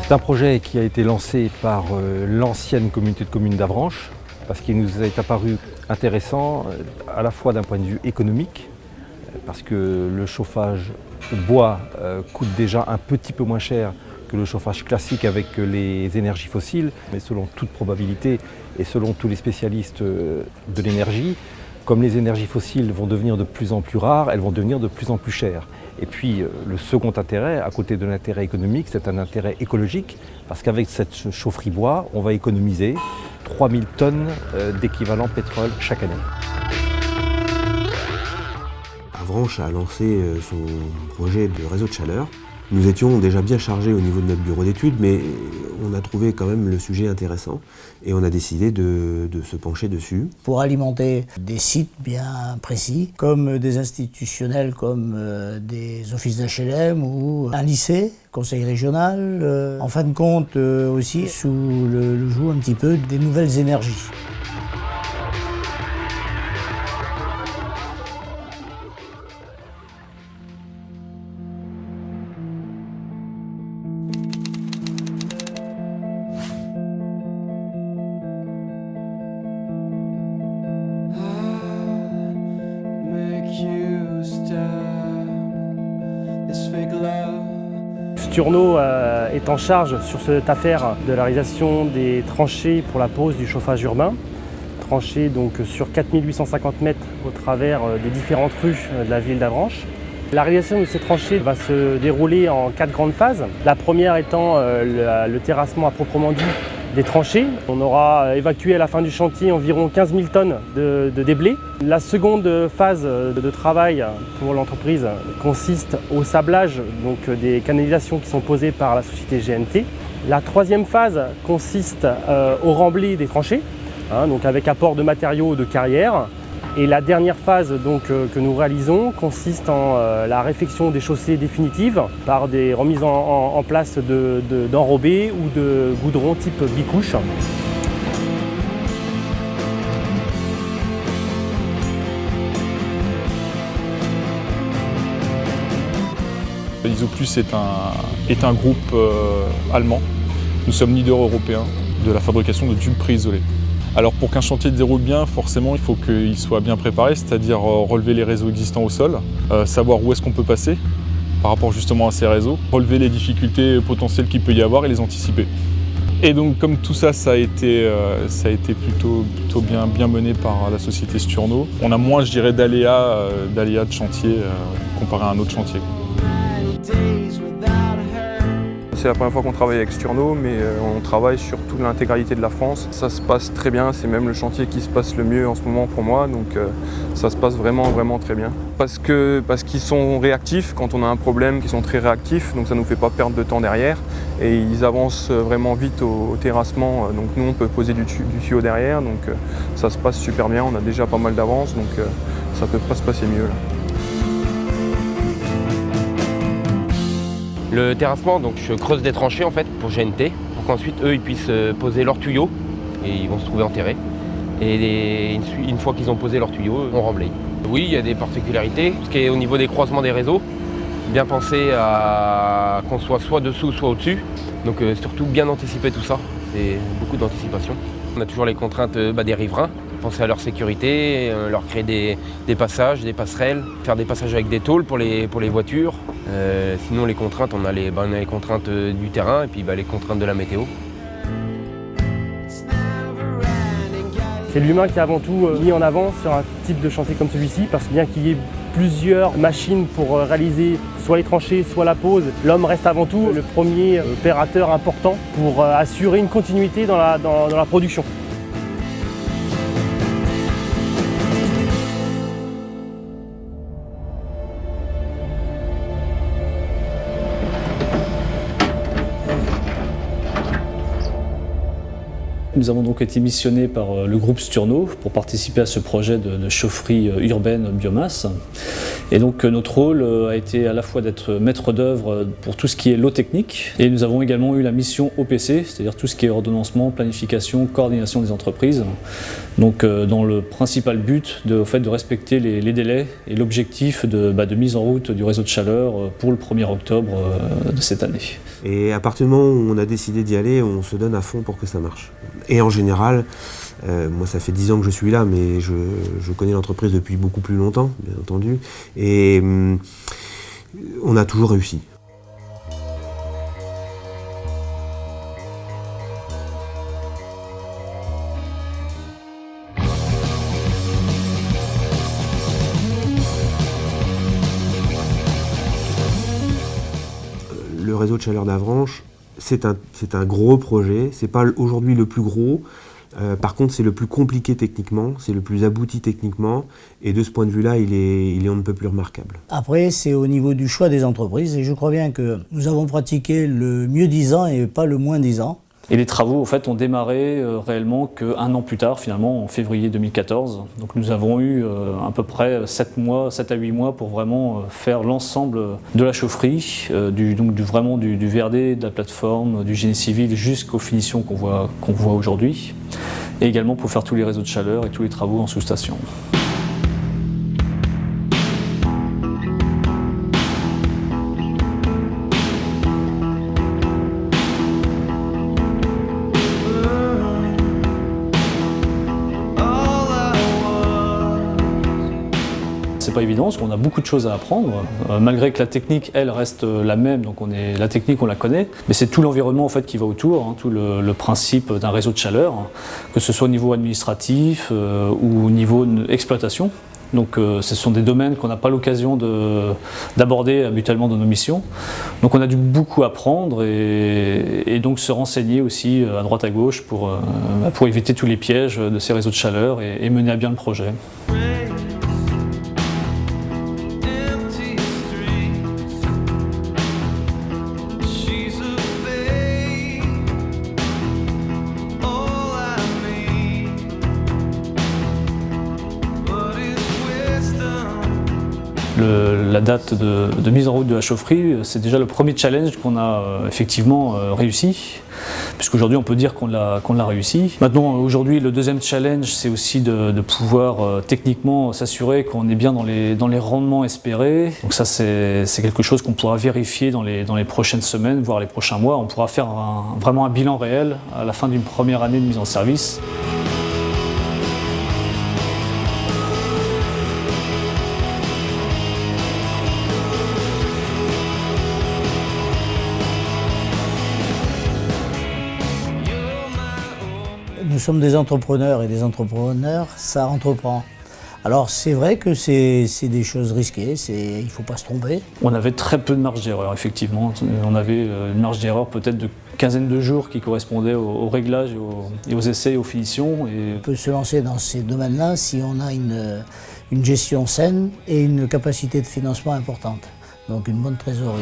C'est un projet qui a été lancé par l'ancienne communauté de communes d'Avranches parce qu'il nous est apparu intéressant à la fois d'un point de vue économique, parce que le chauffage au bois coûte déjà un petit peu moins cher que le chauffage classique avec les énergies fossiles, mais selon toute probabilité et selon tous les spécialistes de l'énergie, comme les énergies fossiles vont devenir de plus en plus rares, elles vont devenir de plus en plus chères. Et puis le second intérêt, à côté de l'intérêt économique, c'est un intérêt écologique, parce qu'avec cette chaufferie bois, on va économiser 3000 tonnes d'équivalent pétrole chaque année. Avranches a lancé son projet de réseau de chaleur. Nous étions déjà bien chargés au niveau de notre bureau d'études, mais on a trouvé quand même le sujet intéressant et on a décidé de se pencher dessus. Pour alimenter des sites bien précis, comme des institutionnels, comme des offices d'HLM ou un lycée, conseil régional, en fin de compte aussi sous le joug un petit peu des nouvelles énergies. Sturno est en charge sur cette affaire de la réalisation des tranchées pour la pose du chauffage urbain. Tranchées donc sur 4850 mètres au travers des différentes rues de la ville d'Avranches. La réalisation de ces tranchées va se dérouler en 4 grandes phases. La première étant le terrassement à proprement dit des tranchées. On aura évacué à la fin du chantier environ 15 000 tonnes de déblais. La seconde phase de travail pour l'entreprise consiste au sablage donc des canalisations qui sont posées par la société GNT. La troisième phase consiste au remblai des tranchées, donc avec apport de matériaux de carrière. Et la dernière phase donc, que nous réalisons consiste en la réfection des chaussées définitives par des remises en place d'enrobés ou de goudron type bicouche. Isoplus est un groupe allemand. Nous sommes leaders européens de la fabrication de tubes préisolés. Alors pour qu'un chantier déroule bien, forcément il faut qu'il soit bien préparé, c'est-à-dire relever les réseaux existants au sol, savoir où est-ce qu'on peut passer par rapport justement à ces réseaux, relever les difficultés potentielles qu'il peut y avoir et les anticiper. Et donc comme tout ça, ça a été plutôt bien mené par la société Sturno. On a moins, je dirais, d'aléas de chantier comparé à un autre chantier. C'est la première fois qu'on travaille avec Sturno, mais on travaille sur toute l'intégralité de la France. Ça se passe très bien, c'est même le chantier qui se passe le mieux en ce moment pour moi, donc ça se passe vraiment très bien. Parce qu'ils sont réactifs quand on a un problème, qu'ils sont très réactifs, donc ça ne nous fait pas perdre de temps derrière. Et ils avancent vraiment vite au terrassement, donc nous on peut poser du tuyau derrière, donc ça se passe super bien, on a déjà pas mal d'avance, donc ça ne peut pas se passer mieux là. Le terrassement, donc je creuse des tranchées en fait pour GNT, pour qu'ensuite eux ils puissent poser leurs tuyaux et ils vont se trouver enterrés. Et une fois qu'ils ont posé leurs tuyaux, on remblaye. Oui, il y a des particularités, ce qui est au niveau des croisements des réseaux, bien penser à qu'on soit soit dessous soit au-dessus, donc surtout bien anticiper tout ça, c'est beaucoup d'anticipation. On a toujours les contraintes des riverains, penser à leur sécurité, leur créer des passages, des passerelles, faire des passages avec des tôles pour les voitures. Sinon les contraintes, on a les contraintes du terrain et puis les contraintes de la météo. C'est l'humain qui est avant tout mis en avant sur un type de chantier comme celui-ci, parce que bien qu'il y ait plusieurs machines pour réaliser soit les tranchées, soit la pose, l'homme reste avant tout le premier opérateur important pour assurer une continuité dans la production. Nous avons donc été missionnés par le groupe Sturno pour participer à ce projet de chaufferie urbaine biomasse. Et donc notre rôle a été à la fois d'être maître d'œuvre pour tout ce qui est lot technique, et nous avons également eu la mission OPC, c'est-à-dire tout ce qui est ordonnancement, planification, coordination des entreprises. Donc dans le principal but de respecter les délais et l'objectif de mise en route du réseau de chaleur pour le 1er octobre de cette année. Et à partir du moment où on a décidé d'y aller, on se donne à fond pour que ça marche. Et en général, moi ça fait 10 ans que je suis là, mais je connais l'entreprise depuis beaucoup plus longtemps, bien entendu, et on a toujours réussi. Le réseau de chaleur d'Avranches, c'est un gros projet, c'est pas aujourd'hui le plus gros, par contre c'est le plus compliqué techniquement, c'est le plus abouti techniquement, et de ce point de vue-là, il est on ne peut plus remarquable. Après, c'est au niveau du choix des entreprises, et je crois bien que nous avons pratiqué le mieux disant et pas le moins disant. Et les travaux en fait, ont démarré réellement qu'un an plus tard, finalement, en février 2014. Donc nous avons eu à peu près 7 à 8 mois pour vraiment faire l'ensemble de la chaufferie, du VRD, de la plateforme, du génie civil jusqu'aux finitions qu'on voit aujourd'hui. Et également pour faire tous les réseaux de chaleur et tous les travaux en sous-station. C'est pas évident parce qu'on a beaucoup de choses à apprendre, malgré que la technique, elle, reste la même, donc la technique, on la connaît, mais c'est tout l'environnement en fait qui va autour, tout le principe d'un réseau de chaleur, que ce soit au niveau administratif ou au niveau exploitation. Donc ce sont des domaines qu'on n'a pas l'occasion d'aborder habituellement dans nos missions. Donc on a dû beaucoup apprendre et donc se renseigner aussi à droite à gauche pour éviter tous les pièges de ces réseaux de chaleur et mener à bien le projet. La date de mise en route de la chaufferie, c'est déjà le premier challenge qu'on a effectivement réussi, puisqu'aujourd'hui on peut dire qu'on l'a réussi. Maintenant, aujourd'hui, le deuxième challenge, c'est aussi de pouvoir techniquement s'assurer qu'on est bien dans les rendements espérés. Donc ça, c'est quelque chose qu'on pourra vérifier dans les prochaines semaines, voire les prochains mois. On pourra faire vraiment un bilan réel à la fin d'une première année de mise en service. Nous sommes des entrepreneurs et des entrepreneurs, ça entreprend. Alors c'est vrai que c'est des choses risquées, il ne faut pas se tromper. On avait très peu de marge d'erreur, effectivement. On avait une marge d'erreur peut-être de quinzaine de jours qui correspondait au réglage et aux essais et aux finitions. On peut se lancer dans ces domaines-là si on a une gestion saine et une capacité de financement importante. Donc une bonne trésorerie.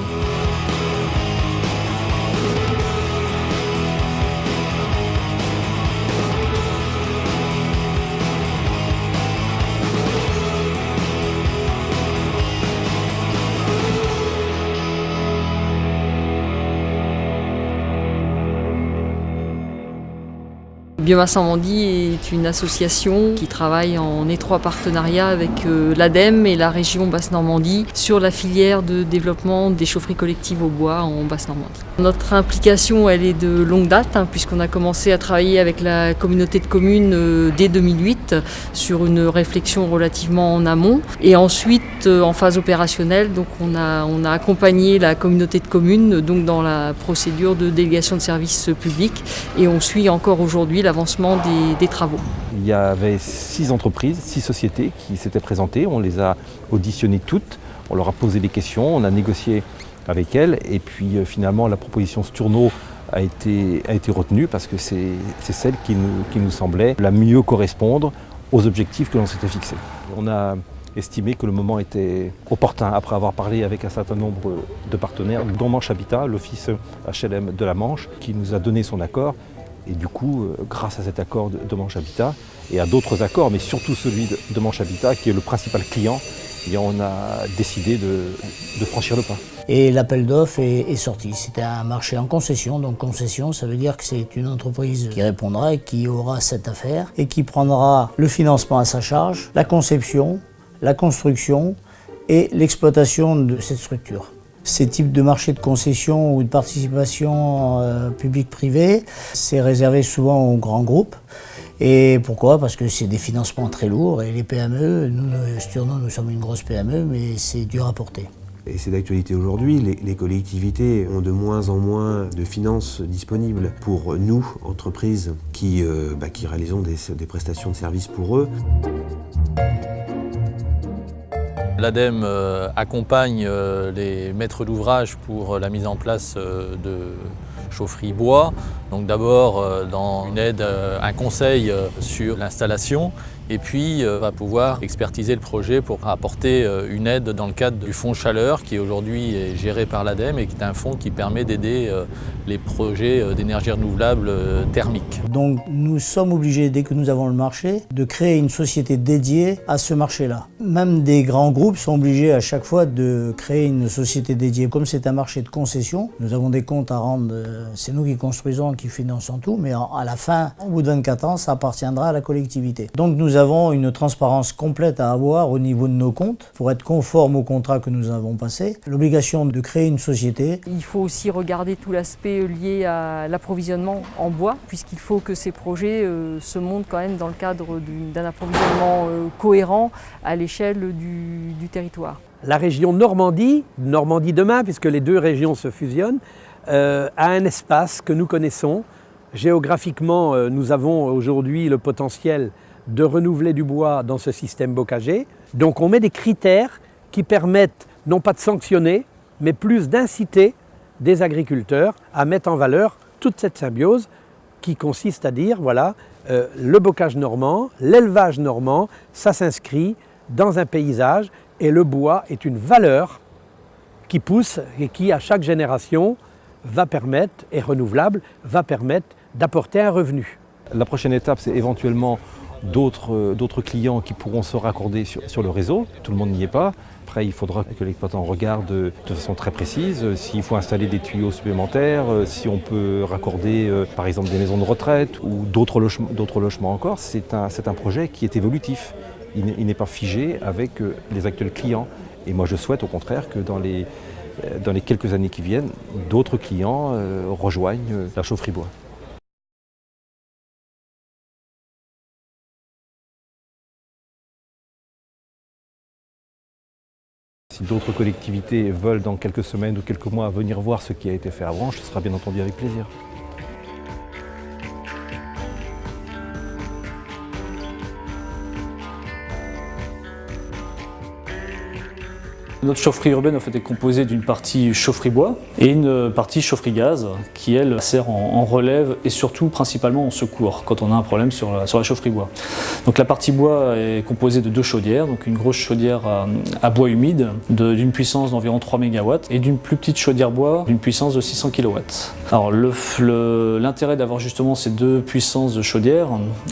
Biomasse Normandie est une association qui travaille en étroit partenariat avec l'ADEME et la région Basse-Normandie sur la filière de développement des chaufferies collectives au bois en Basse-Normandie. Notre implication, elle est de longue date, puisqu'on a commencé à travailler avec la communauté de communes dès 2008 sur une réflexion relativement en amont. Et ensuite, en phase opérationnelle, donc on a accompagné la communauté de communes donc dans la procédure de délégation de services publics et on suit encore aujourd'hui l'avancement des travaux. Il y avait 6 entreprises, 6 sociétés qui s'étaient présentées, on les a auditionnées toutes, on leur a posé des questions, on a négocié avec elles et puis finalement la proposition Sturno a été retenue parce que c'est celle qui nous semblait la mieux correspondre aux objectifs que l'on s'était fixés. On a estimé que le moment était opportun après avoir parlé avec un certain nombre de partenaires, dont Manche Habitat, l'office HLM de la Manche, qui nous a donné son accord Et du coup, grâce à cet accord de Manche Habitat et à d'autres accords, mais surtout celui de Manche Habitat qui est le principal client, et on a décidé de franchir le pas. Et l'appel d'offres est sorti. C'était un marché en concession. Donc concession, ça veut dire que c'est une entreprise qui répondra et qui aura cette affaire et qui prendra le financement à sa charge, la conception, la construction et l'exploitation de cette structure. Ces types de marchés de concession ou de participation publique-privée, c'est réservé souvent aux grands groupes. Et pourquoi? Parce que c'est des financements très lourds et les PME, nous, Sturno, nous sommes une grosse PME, mais c'est dur à porter. Et c'est d'actualité aujourd'hui, les collectivités ont de moins en moins de finances disponibles pour nous, entreprises, qui réalisons des prestations de services pour eux. L'ADEME accompagne les maîtres d'ouvrage pour la mise en place de chaufferies bois. Donc d'abord dans une aide, un conseil sur l'installation et puis va pouvoir expertiser le projet pour apporter une aide dans le cadre du fonds chaleur qui aujourd'hui est géré par l'ADEME et qui est un fonds qui permet d'aider les projets d'énergie renouvelable thermique. Donc nous sommes obligés, dès que nous avons le marché, de créer une société dédiée à ce marché-là. Même des grands groupes sont obligés à chaque fois de créer une société dédiée. Comme c'est un marché de concession, nous avons des comptes à rendre, c'est nous qui construisons, qui finançons tout, mais à la fin, au bout de 24 ans, ça appartiendra à la collectivité. Donc nous avons une transparence complète à avoir au niveau de nos comptes pour être conforme au contrat que nous avons passé. L'obligation de créer une société. Il faut aussi regarder tout l'aspect lié à l'approvisionnement en bois, puisqu'il faut que ces projets se montent quand même dans le cadre d'un approvisionnement cohérent à l'échelle du territoire. La région Normandie demain, puisque les deux régions se fusionnent, a un espace que nous connaissons. Géographiquement, nous avons aujourd'hui le potentiel de renouveler du bois dans ce système bocager. Donc on met des critères qui permettent non pas de sanctionner, mais plus d'inciter des agriculteurs à mettre en valeur toute cette symbiose qui consiste à dire, voilà, le bocage normand, l'élevage normand, ça s'inscrit dans un paysage et le bois est une valeur qui pousse et qui, à chaque génération, va permettre, et renouvelable, va permettre d'apporter un revenu. La prochaine étape, c'est éventuellement d'autres clients qui pourront se raccorder sur le réseau. Tout le monde n'y est pas. Après, il faudra que l'exploitant regarde de façon très précise s'il faut installer des tuyaux supplémentaires, si on peut raccorder par exemple des maisons de retraite ou d'autres logements encore. C'est un projet qui est évolutif. Il n'est pas figé avec les actuels clients. Et moi, je souhaite au contraire que dans les quelques années qui viennent, d'autres clients rejoignent la chaufferie bois. Si d'autres collectivités veulent dans quelques semaines ou quelques mois venir voir ce qui a été fait à Avranches, ce sera bien entendu avec plaisir. Notre chaufferie urbaine en fait, est composée d'une partie chaufferie bois et une partie chaufferie gaz qui, elle, sert en relève et surtout principalement en secours quand on a un problème sur la chaufferie bois. Donc la partie bois est composée de deux chaudières, donc une grosse chaudière à bois humide d'une puissance d'environ 3 MW et d'une plus petite chaudière bois d'une puissance de 600 kW. Alors l'intérêt d'avoir justement ces deux puissances de chaudière,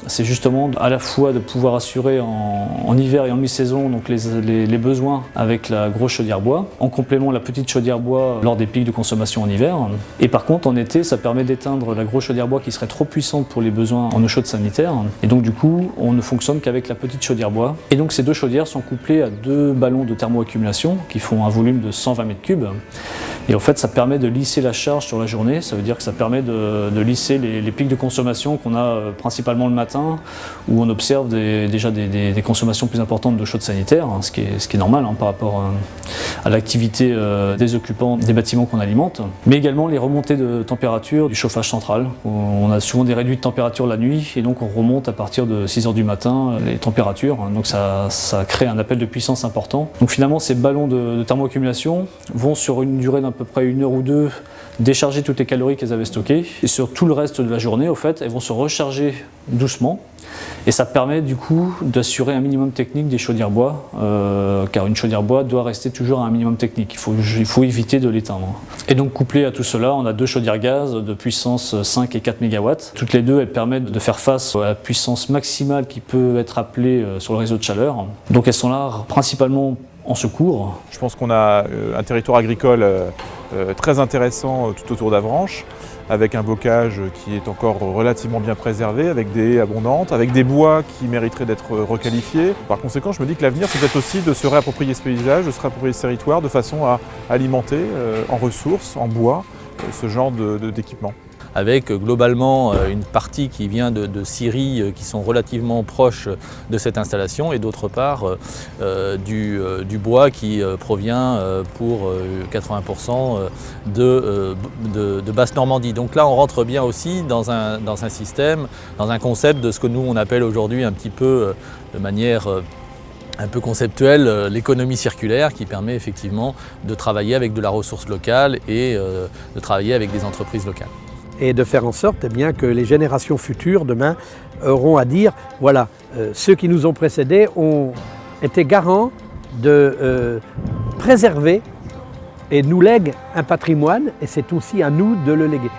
c'est justement à la fois de pouvoir assurer en hiver et en mi-saison donc les besoins avec la grosse chaudière bois, en complément la petite chaudière bois lors des pics de consommation en hiver. Et par contre en été ça permet d'éteindre la grosse chaudière bois qui serait trop puissante pour les besoins en eau chaude sanitaire. Et donc du coup on ne fonctionne qu'avec la petite chaudière bois. Et donc ces deux chaudières sont couplées à deux ballons de thermoaccumulation qui font un volume de 120 m3. Et en fait ça permet de lisser la charge sur la journée, ça veut dire que ça permet de lisser les pics de consommation qu'on a principalement le matin où on observe déjà des consommations plus importantes d'eau chaude sanitaire, ce qui est normal par rapport à l'activité des occupants des bâtiments qu'on alimente, mais également les remontées de température du chauffage central. On a souvent des réduits de température la nuit et donc on remonte à partir de 6 h du matin les températures, donc ça crée un appel de puissance important. Donc finalement ces ballons de thermoaccumulation vont sur une durée d'à peu près 1 heure ou 2 décharger toutes les calories qu'elles avaient stockées et sur tout le reste de la journée au fait elles vont se recharger doucement Et ça permet du coup d'assurer un minimum technique des chaudières bois, car une chaudière bois doit rester toujours à un minimum technique, il faut éviter de l'éteindre. Et donc couplé à tout cela, on a 2 chaudières gaz de puissance 5 et 4 MW. Toutes les deux, elles permettent de faire face à la puissance maximale qui peut être appelée sur le réseau de chaleur. Donc elles sont là principalement en secours. Je pense qu'on a un territoire agricole très intéressant tout autour d'Avranches, avec un bocage qui est encore relativement bien préservé, avec des haies abondantes, avec des bois qui mériteraient d'être requalifiés. Par conséquent, je me dis que l'avenir, c'est peut-être aussi de se réapproprier ce paysage, de se réapproprier ce territoire, de façon à alimenter en ressources, en bois, ce genre d'équipement. Avec globalement une partie qui vient de scieries qui sont relativement proches de cette installation et d'autre part du bois qui provient pour 80% de Basse-Normandie. Donc là on rentre bien aussi dans un système, dans un concept de ce que nous on appelle aujourd'hui un petit peu de manière un peu conceptuelle, l'économie circulaire qui permet effectivement de travailler avec de la ressource locale et de travailler avec des entreprises locales. Et de faire en sorte eh bien, que les générations futures, demain, auront à dire, voilà, ceux qui nous ont précédés ont été garants de préserver et nous lèguent un patrimoine, et c'est aussi à nous de le léguer.